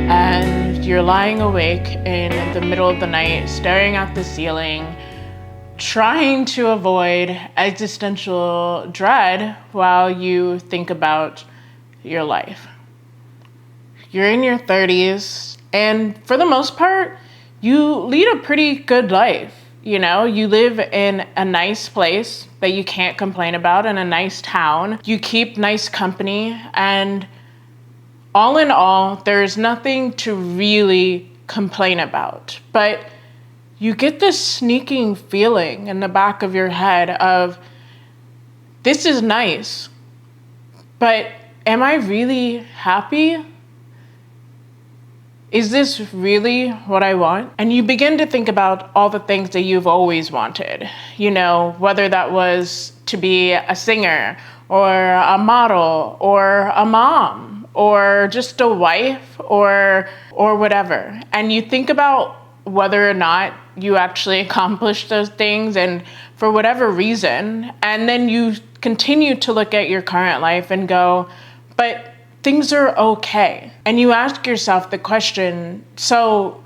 and you're lying awake in the middle of the night, staring at the ceiling, trying to avoid existential dread while you think about your life. You're in your 30s, and for the most part, you lead a pretty good life. You know, you live in a nice place that you can't complain about, in a nice town. You keep nice company, and all in all, there's nothing to really complain about. But you get this sneaking feeling in the back of your head of, this is nice, but am I really happy? Is this really what I want? And you begin to think about all the things that you've always wanted, you know, whether that was to be a singer or a model or a mom or just a wife or whatever. And you think about whether or not you actually accomplished those things, and for whatever reason, and then you continue to look at your current life and go, but things are okay. And you ask yourself the question, so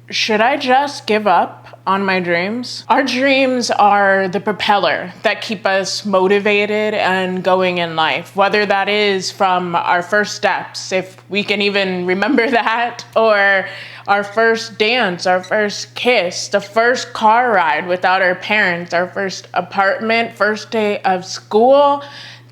should I just give up on my dreams? Our dreams are the propeller that keep us motivated and going in life, whether that is from our first steps, if we can even remember that, or our first dance, our first kiss, the first car ride without our parents, our first apartment, first day of school.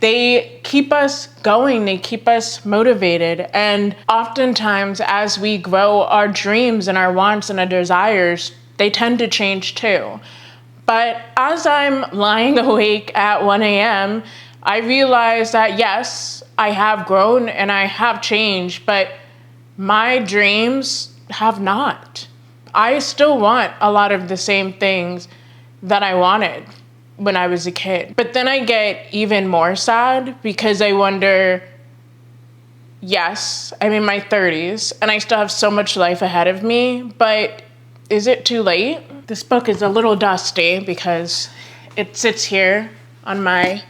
They keep us going, they keep us motivated. And oftentimes as we grow, our dreams and our wants and our desires, they tend to change too. But as I'm lying awake at 1 a.m., I realize that yes, I have grown and I have changed, but my dreams have not. I still want a lot of the same things that I wanted when I was a kid. But then I get even more sad because I wonder, yes, I'm in my 30s and I still have so much life ahead of me, but is it too late? This book is a little dusty because it sits here on my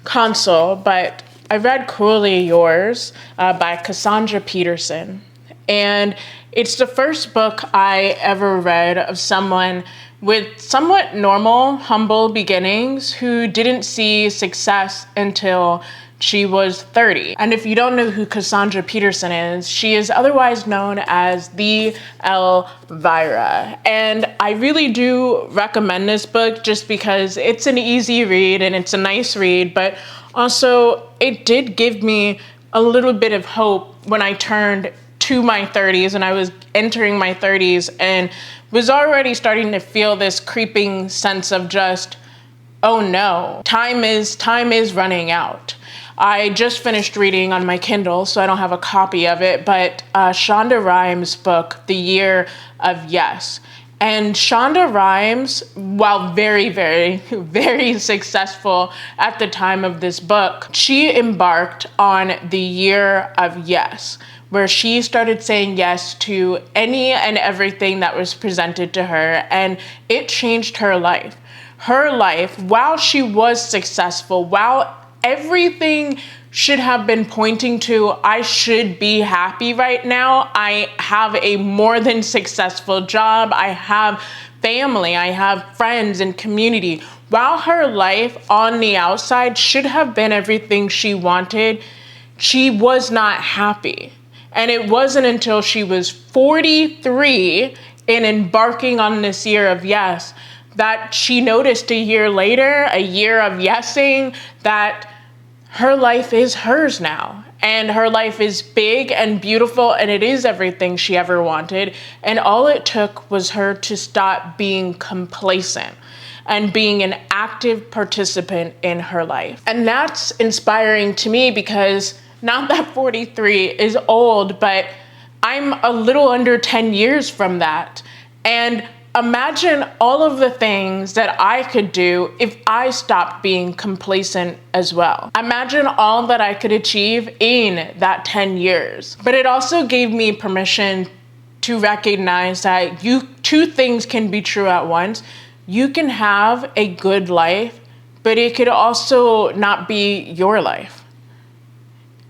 console, but I read Cruelly Yours by Cassandra Peterson. And it's the first book I ever read of someone with somewhat normal, humble beginnings who didn't see success until she was 30. And if you don't know who Cassandra Peterson is, she is otherwise known as the Elvira. And I really do recommend this book just because it's an easy read and it's a nice read, but also it did give me a little bit of hope when I turned to my 30s and I was entering my 30s and was already starting to feel this creeping sense of just, oh no, time is running out. I just finished reading on my Kindle, so I don't have a copy of it, but Shonda Rhimes' book, The Year of Yes. And Shonda Rhimes, while very, very, very successful at the time of this book, she embarked on the year of yes, where she started saying yes to any and everything that was presented to her, and it changed her life. Her life, while she was successful, while everything should have been pointing to, I should be happy right now, I have a more than successful job, I have family, I have friends and community. While her life on the outside should have been everything she wanted, she was not happy. And it wasn't until she was 43 and embarking on this year of yes that she noticed a year later, a year of yesing, that her life is hers now. And her life is big and beautiful, and it is everything she ever wanted. And all it took was her to stop being complacent and being an active participant in her life. And that's inspiring to me because not that 43 is old, but I'm a little under 10 years from that. And imagine all of the things that I could do if I stopped being complacent as well. Imagine all that I could achieve in that 10 years. But it also gave me permission to recognize that two things can be true at once. You can have a good life, but it could also not be your life.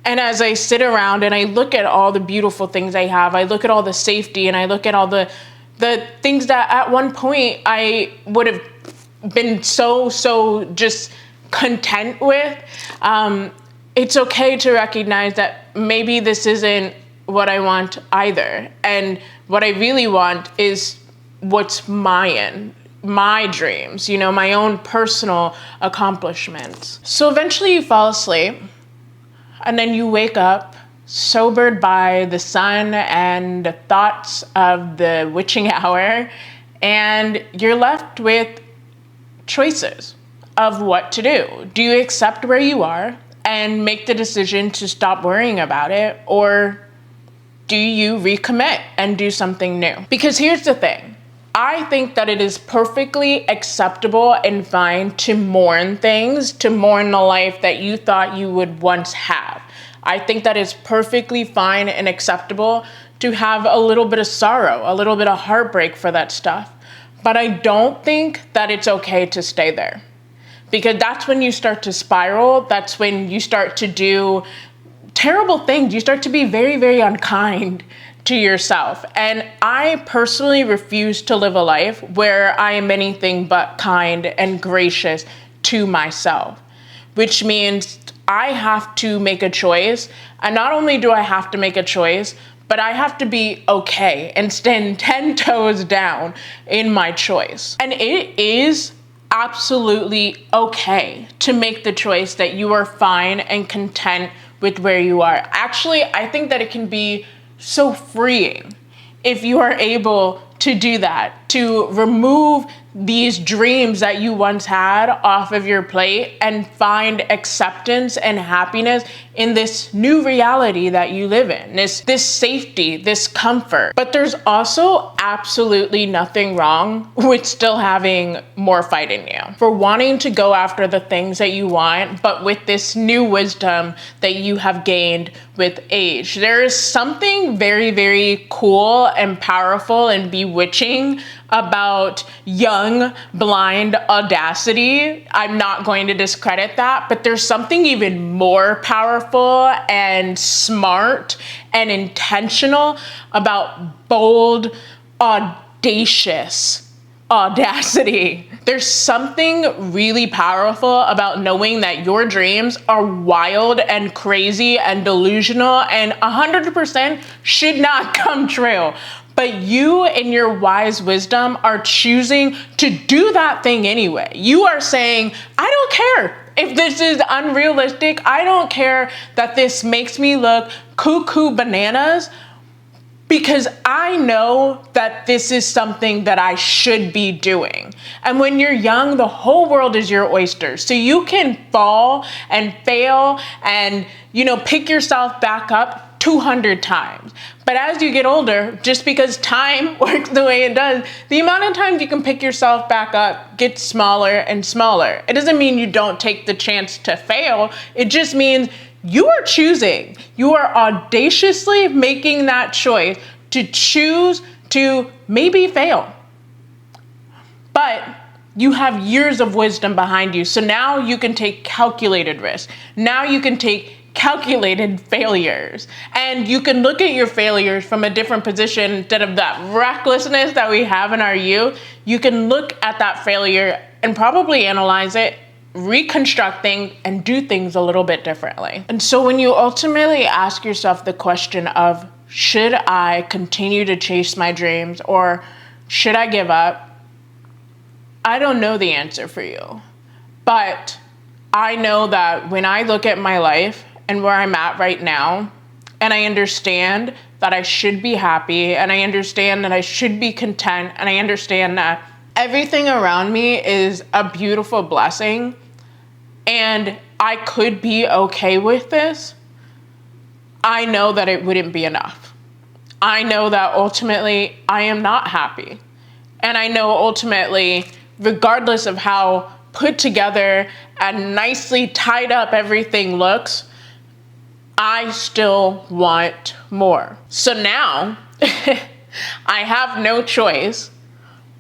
And as I sit around and I look at all the beautiful things I have, I look at all the safety, and I look at all the things that at one point I would have been so just content with, it's okay to recognize that maybe this isn't what I want either. And what I really want is what's my dreams, my own personal accomplishments. So eventually you fall asleep, and then you wake up sobered by the sun and the thoughts of the witching hour, and you're left with choices of what to do. Do you accept where you are and make the decision to stop worrying about it, or do you recommit and do something new? Because here's the thing. I think that it is perfectly acceptable and fine to mourn things, to mourn the life that you thought you would once have. I think that it's perfectly fine and acceptable to have a little bit of sorrow, a little bit of heartbreak for that stuff. But I don't think that it's okay to stay there. Because that's when you start to spiral. That's when you start to do terrible things. You start to be very, very unkind to yourself. And I personally refuse to live a life where I am anything but kind and gracious to myself, which means I have to make a choice. And not only do I have to make a choice, but I have to be okay and stand 10 toes down in my choice. And it is absolutely okay to make the choice that you are fine and content with where you are. Actually, I think that it can be so freeing if you are able to do that, to remove these dreams that you once had off of your plate and find acceptance and happiness in this new reality that you live in, this safety, this comfort. But there's also absolutely nothing wrong with still having more fight in you, for wanting to go after the things that you want, but with this new wisdom that you have gained with age. There is something very, very cool and powerful and bewitching about young, blind audacity. I'm not going to discredit that, but there's something even more powerful and smart and intentional about bold, audacious audacity. There's something really powerful about knowing that your dreams are wild and crazy and delusional and 100% should not come true. But you, in your wise wisdom, are choosing to do that thing anyway. You are saying, I don't care if this is unrealistic. I don't care that this makes me look cuckoo bananas, because I know that this is something that I should be doing. And when you're young, the whole world is your oyster. So you can fall and fail and, pick yourself back up 200 times. But as you get older, just because time works the way it does, the amount of times you can pick yourself back up gets smaller and smaller. It doesn't mean you don't take the chance to fail. It just means you are choosing. You are audaciously making that choice to choose to maybe fail. But you have years of wisdom behind you. So now you can take calculated risks. Now you can take calculated failures. And you can look at your failures from a different position instead of that recklessness that we have in our youth. You can look at that failure and probably analyze it, reconstruct things, and do things a little bit differently. And so when you ultimately ask yourself the question of, should I continue to chase my dreams or should I give up? I don't know the answer for you, but I know that when I look at my life and where I'm at right now, and I understand that I should be happy, and I understand that I should be content, and I understand that everything around me is a beautiful blessing, and I could be okay with this, I know that it wouldn't be enough. I know that ultimately I am not happy. And I know ultimately, regardless of how put together and nicely tied up everything looks, I still want more. So now I have no choice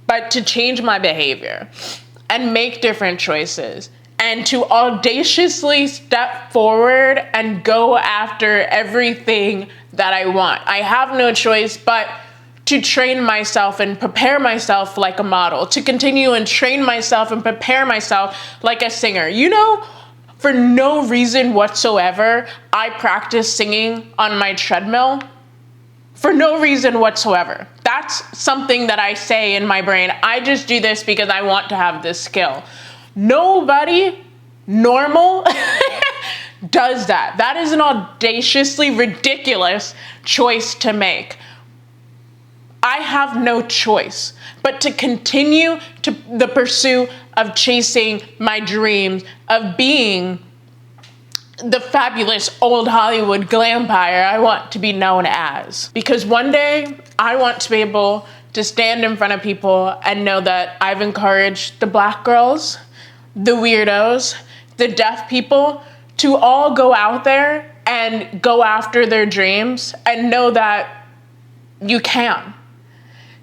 but to change my behavior and make different choices and to audaciously step forward and go after everything that I want. I have no choice but to train myself and prepare myself like a model, to continue and train myself and prepare myself like a singer. You know, for no reason whatsoever, I practice singing on my treadmill. For no reason whatsoever. That's something that I say in my brain. I just do this because I want to have this skill. Nobody normal does that. That is an audaciously ridiculous choice to make. I have no choice but to continue to the pursuit of chasing my dreams, of being the fabulous old Hollywood glampire I want to be known as. Because one day I want to be able to stand in front of people and know that I've encouraged the Black girls, the weirdos, the deaf people to all go out there and go after their dreams and know that you can.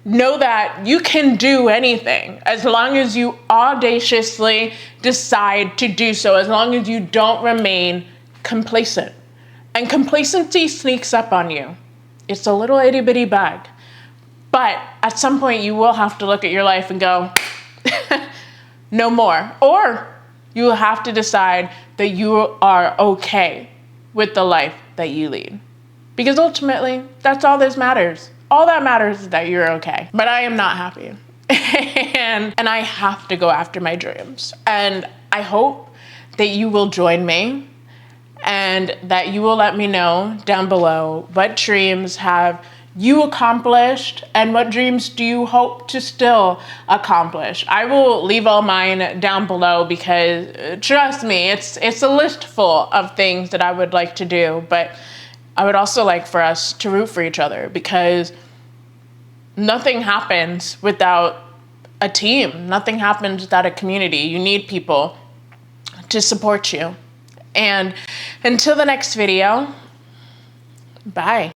Know that you can do anything as long as you audaciously decide to do so, as long as you don't remain complacent. And complacency sneaks up on you. It's a little itty bitty bug. But at some point you will have to look at your life and go, no more. Or you will have to decide that you are okay with the life that you lead. Because ultimately, that's all that matters. All that matters is that you're okay. But I am not happy. and I have to go after my dreams. And I hope that you will join me and that you will let me know down below what dreams have you accomplished and what dreams do you hope to still accomplish. I will leave all mine down below because trust me, it's a list full of things that I would like to do, but I would also like for us to root for each other because nothing happens without a team. Nothing happens without a community. You need people to support you. And until the next video, bye.